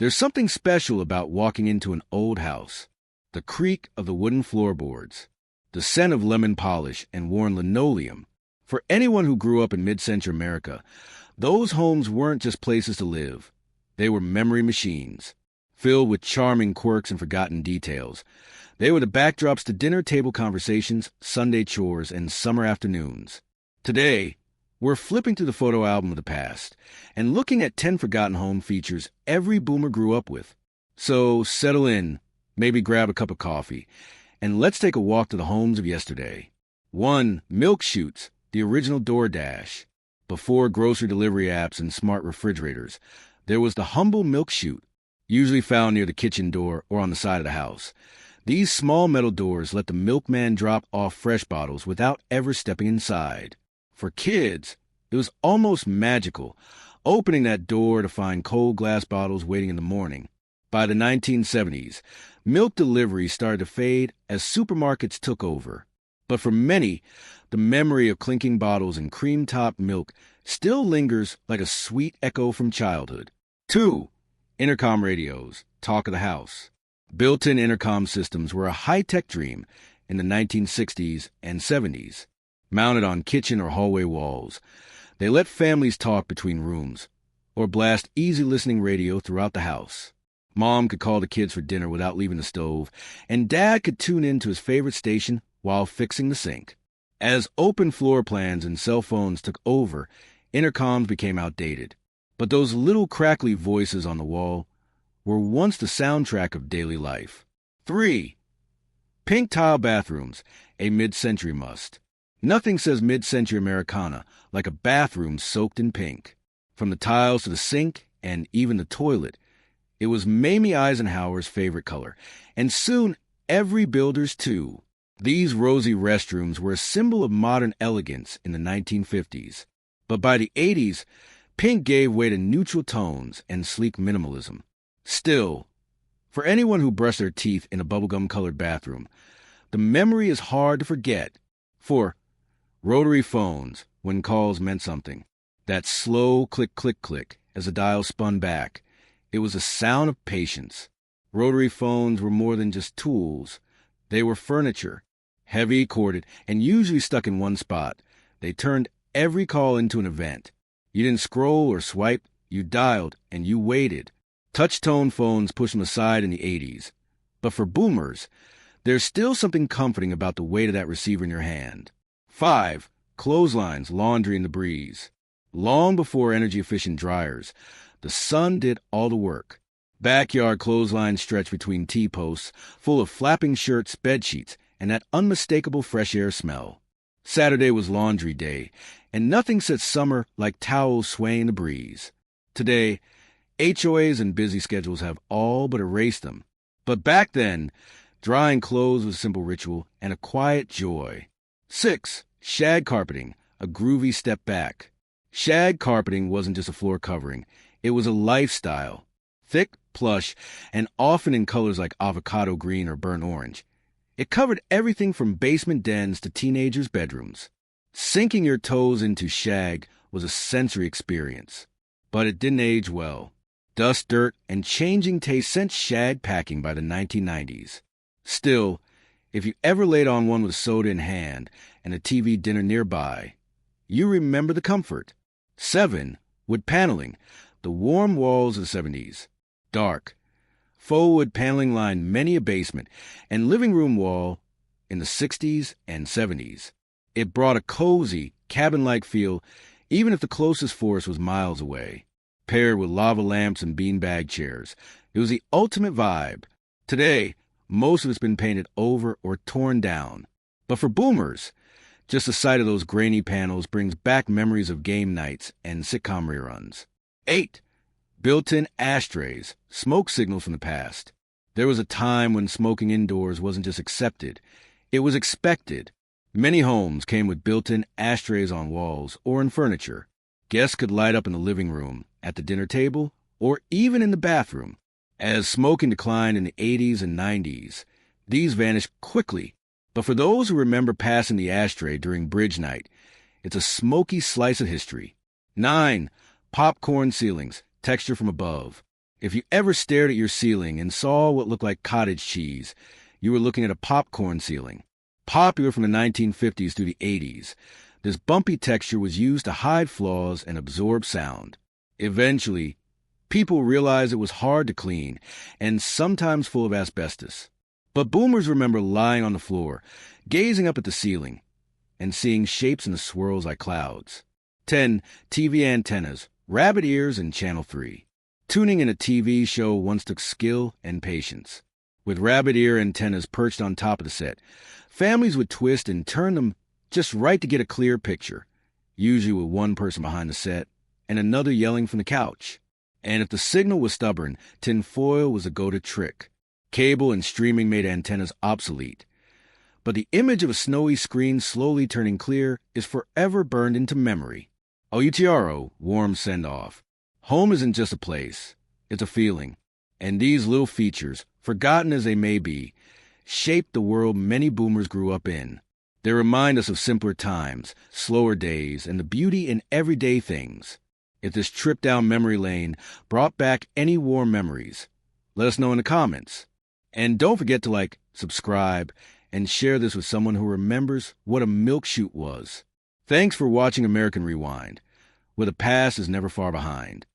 There's something special about walking into an old house. The creak of the wooden floorboards, the scent of lemon polish and worn linoleum. For anyone who grew up in mid-century America, those homes weren't just places to live. They were memory machines, filled with charming quirks and forgotten details. They were the backdrops to dinner table conversations, Sunday chores, and summer afternoons. Today, we're flipping through the photo album of the past and looking at 10 forgotten home features every boomer grew up with. So settle in, maybe grab a cup of coffee, and let's take a walk to the homes of yesterday. 1. Milk chutes, the original DoorDash. Before grocery delivery apps and smart refrigerators, there was the humble milk chute, usually found near the kitchen door or on the side of the house. These small metal doors let the milkman drop off fresh bottles without ever stepping inside. For kids, it was almost magical, opening that door to find cold glass bottles waiting in the morning. By the 1970s, milk delivery started to fade as supermarkets took over. But for many, the memory of clinking bottles and cream-topped milk still lingers like a sweet echo from childhood. 2. Intercom radios, talk of the house. Built-in intercom systems were a high-tech dream in the 1960s and 70s. Mounted on kitchen or hallway walls, they let families talk between rooms or blast easy-listening radio throughout the house. Mom could call the kids for dinner without leaving the stove, and Dad could tune in to his favorite station while fixing the sink. As open floor plans and cell phones took over, intercoms became outdated. But those little crackly voices on the wall were once the soundtrack of daily life. 3. Pink tile bathrooms, a mid-century must. Nothing says mid-century Americana like a bathroom soaked in pink. From the tiles to the sink and even the toilet, it was Mamie Eisenhower's favorite color, and soon every builder's too. These rosy restrooms were a symbol of modern elegance in the 1950s. But by the 80s, pink gave way to neutral tones and sleek minimalism. Still, for anyone who brushed their teeth in a bubblegum-colored bathroom, the memory is hard to forget. For rotary phones, when calls meant something, that slow click-click-click as the dial spun back, it was a sound of patience. Rotary phones were more than just tools. They were furniture, heavy, corded, and usually stuck in one spot. They turned every call into an event. You didn't scroll or swipe, you dialed, and you waited. Touch-tone phones pushed them aside in the 80s. But for boomers, there's still something comforting about the weight of that receiver in your hand. 5. Clotheslines, laundry in the breeze. Long before energy-efficient dryers, the sun did all the work. Backyard clotheslines stretched between T-posts, full of flapping shirts, bedsheets, and that unmistakable fresh air smell. Saturday was laundry day, and nothing said summer like towels swaying in the breeze. Today, HOAs and busy schedules have all but erased them. But back then, drying clothes was a simple ritual and a quiet joy. 6. Shag carpeting, a groovy step back. Shag carpeting wasn't just a floor covering. It was a lifestyle. Thick, plush, and often in colors like avocado green or burnt orange. It covered everything from basement dens to teenagers' bedrooms. Sinking your toes into shag was a sensory experience. But it didn't age well. Dust, dirt, and changing taste sent shag packing by the 1990s. Still, if you ever laid on one with soda in hand and a TV dinner nearby, you remember the comfort. 7. Wood paneling, the warm walls of the 70s. Dark. Faux wood paneling lined many a basement and living room wall in the 60s and 70s. It brought a cozy, cabin-like feel even if the closest forest was miles away. Paired with lava lamps and beanbag chairs, it was the ultimate vibe. Today, most of it's been painted over or torn down. But for boomers, just the sight of those grainy panels brings back memories of game nights and sitcom reruns. 8. Built-in ashtrays, smoke signals from the past. There was a time when smoking indoors wasn't just accepted, it was expected. Many homes came with built-in ashtrays on walls or in furniture. Guests could light up in the living room, at the dinner table, or even in the bathroom. As smoking declined in the 80s and 90s, these vanished quickly. But for those who remember passing the ashtray during bridge night, it's a smoky slice of history. 9. Popcorn ceilings, texture from above. If you ever stared at your ceiling and saw what looked like cottage cheese, you were looking at a popcorn ceiling. Popular from the 1950s through the 80s, this bumpy texture was used to hide flaws and absorb sound. Eventually, people realized it was hard to clean and sometimes full of asbestos. But boomers remember lying on the floor, gazing up at the ceiling, and seeing shapes in the swirls like clouds. 10. TV antennas, rabbit ears, and Channel 3. Tuning in a TV show once took skill and patience. With rabbit ear antennas perched on top of the set, families would twist and turn them just right to get a clear picture, usually with one person behind the set and another yelling from the couch. And if the signal was stubborn, tinfoil was a go-to trick. Cable and streaming made antennas obsolete. But the image of a snowy screen slowly turning clear is forever burned into memory. OUTRO, warm send-off. Home isn't just a place, it's a feeling. And these little features, forgotten as they may be, shape the world many boomers grew up in. They remind us of simpler times, slower days, and the beauty in everyday things. If this trip down memory lane brought back any warm memories, let us know in the comments. And don't forget to subscribe, and share this with someone who remembers what a milk chute was. Thanks for watching American Rewind, where the past is never far behind.